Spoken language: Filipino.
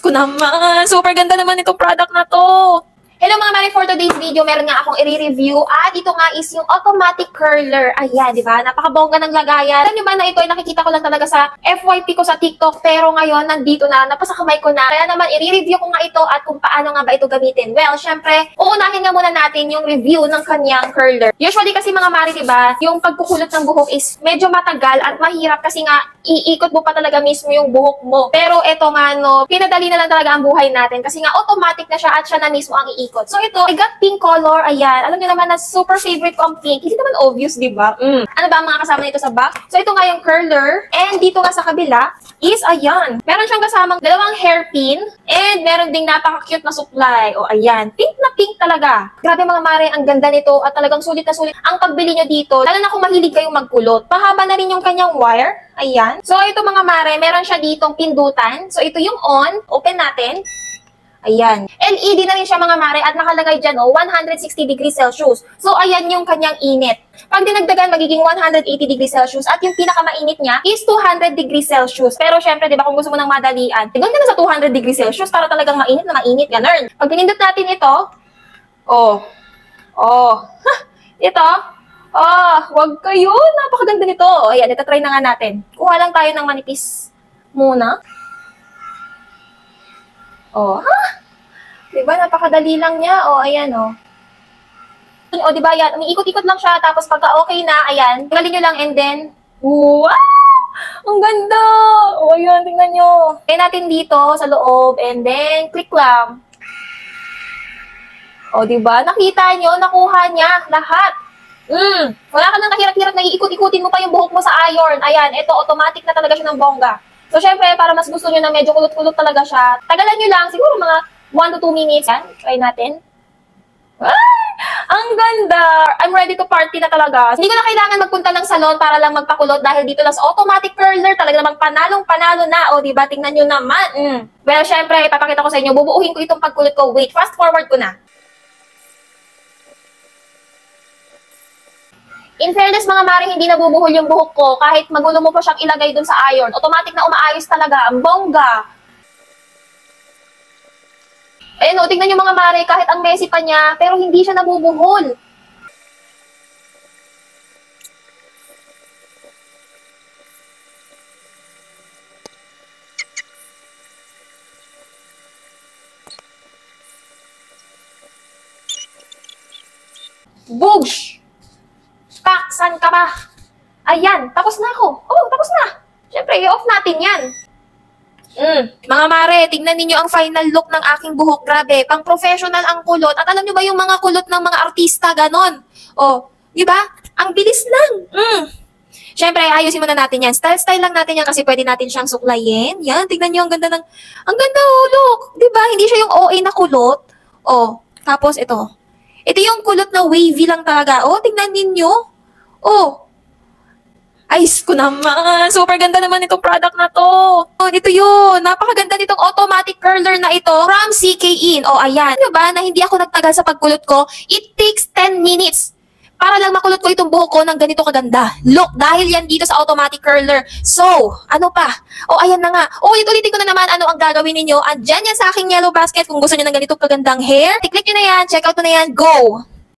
ko naman. Super ganda naman itong product na to. Hello mga mare, for today's video, meron nga akong i-review at ito nga is yung automatic curler. Ayan, di ba? Napakabongga ng lagayan. Alam nyo ba na ito ay nakikita ko lang talaga sa FYP ko sa TikTok, pero ngayon nandito na, napasa kamay ko na. Kaya naman i-review ko nga ito at kung paano nga ba ito gamitin. Well, syempre, uunahin nga muna natin yung review ng kanyang curler. Usually kasi mga mare, di ba, yung pagkukulot ng buhok is medyo matagal at mahirap kasi nga iikot mo pa talaga mismo yung buhok mo. Pero ito nga no, pinadali na lang talaga ang buhay natin kasi nga automatic na siya at siya na mismo ang iikot. So ito, I got pink color. Ayan. Alam niyo naman na super favorite ko ang pink. Hindi naman obvious, di ba? Ano ba ang mga kasama nito sa box? So ito nga yung curler. And dito nga sa kabila is, ayan. Meron siyang kasamang dalawang hairpin. And meron ding napaka-cute na supply. O ayan. Pink na pink talaga. Grabe mga mare, ang ganda nito. At talagang sulit na sulit ang pagbili nyo dito. Lalo na kung mahilig kayong magkulot. Pahaba na rin yung kanyang wire. Ayan. So ito mga mare, meron siya ditong pindutan. So ito yung on. Open natin. Ayan. LED na rin siya mga mare at nakalagay dyan 160 degrees Celsius. So ayan yung kanyang init. Pag dinagdagan magiging 180 degrees Celsius at yung pinakamainit niya is 200 degrees Celsius. Pero syempre, di ba, kung gusto mo ng madalian, doon ka na sa 200 degrees Celsius para talagang mainit na mainit. Ganun. Pag pinindot natin ito, ito, wag kayo. Napakaganda nito. Ayan, ito try na nga natin. Kuha lang tayo ng manipis muna. Diba? Napakadali lang niya. Ayan, diba, yan. Umiikot-ikot lang siya. Tapos pagka okay na, ayan, tanggalin nyo lang and then, wow! Ang ganda! Ayan, tingnan nyo. Kaya natin dito sa loob and then, click lang. Diba? Nakita nyo, nakuha niya lahat. Wala ka nang kahirap-hirap na iikot-ikutin mo pa yung buhok mo sa iron. Ayan, ito, automatic na talaga siya ng bongga. So, syempre, para mas gusto nyo na medyo kulot-kulot talaga siya, tagalan nyo lang, siguro mga 1 to 2 minutes. Yan, try natin. Ay! Ang ganda! I'm ready to party na talaga. Hindi ko na kailangan magpunta ng salon para lang magpakulot dahil dito lang sa automatic curler, talaga namang panalong-panalo na. Diba? Tingnan nyo naman. Well, syempre, ipapakita ko sa inyo, bubuuhin ko itong pagkulot ko. Wait, fast forward ko na. In fairness mga mare, hindi nabubuhol yung buhok ko kahit magulo mo pa siyang ilagay dun sa iron. Automatic na umaayos talaga. Ang bongga. Ayun tingnan nyo mga mare, kahit ang messy pa niya, pero hindi siya nabubuhol. Boosh! Saan ka ba? Ayan, tapos na ako. Tapos na. Siyempre, i-off natin yan. Mga mare, tingnan ninyo ang final look ng aking buhok. Grabe, pang professional ang kulot. At alam nyo ba yung mga kulot ng mga artista, ganon? Di ba? Ang bilis lang. Siyempre, ayusin muna natin yan. Style lang natin yan kasi pwede natin siyang suklayin. Yan, tingnan nyo, ang ganda look. Di ba? Hindi siya yung OA na kulot. Tapos ito. Ito yung kulot na wavy lang talaga. Tingnan ninyo. Ayos ko naman. Super ganda naman itong product na to. Ito yun. Napakaganda nitong automatic curler na ito from CK In. Ayan. Ano ba na hindi ako nagtagal sa pagkulot ko? It takes 10 minutes para lang makulot ko itong buhok ko ng ganito kaganda. Look, dahil yan dito sa automatic curler. So, ano pa? Ayan na nga. Ulitin ko na naman ano ang gagawin ninyo. Andyan yan sa aking yellow basket kung gusto nyo ng ganito kagandang hair. I-click nyo na yan. Check out mo na yan. Go!